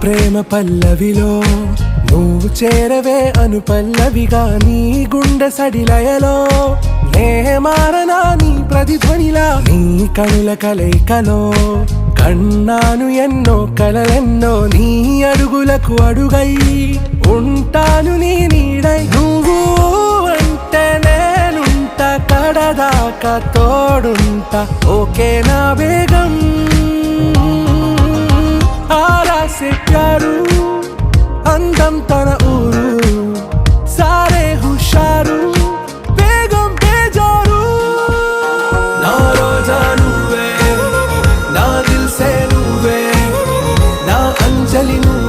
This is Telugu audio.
ప్రేమ పల్లవిలో నువ్వు చేరవే అను పల్లవిగా నీ గుండె సడిలయలో నే మారనా నీ ప్రతిధ్వనిలా నీ కనుల కలయికలో కన్నాను ఎన్నో కలలెన్నో నీ అడుగులకు అడుగై ఉంటాను నీ నీడై నువ్వు అంటే నేనుంట కడదాకా తోడుంటా ఓకే నా బేగం आरा से प्यारू अंदम तन ऊरू सारे हुशारू बेगम बेजारू ना रोजा नुवे ना दिल से नुवे ना अंजलि नुवे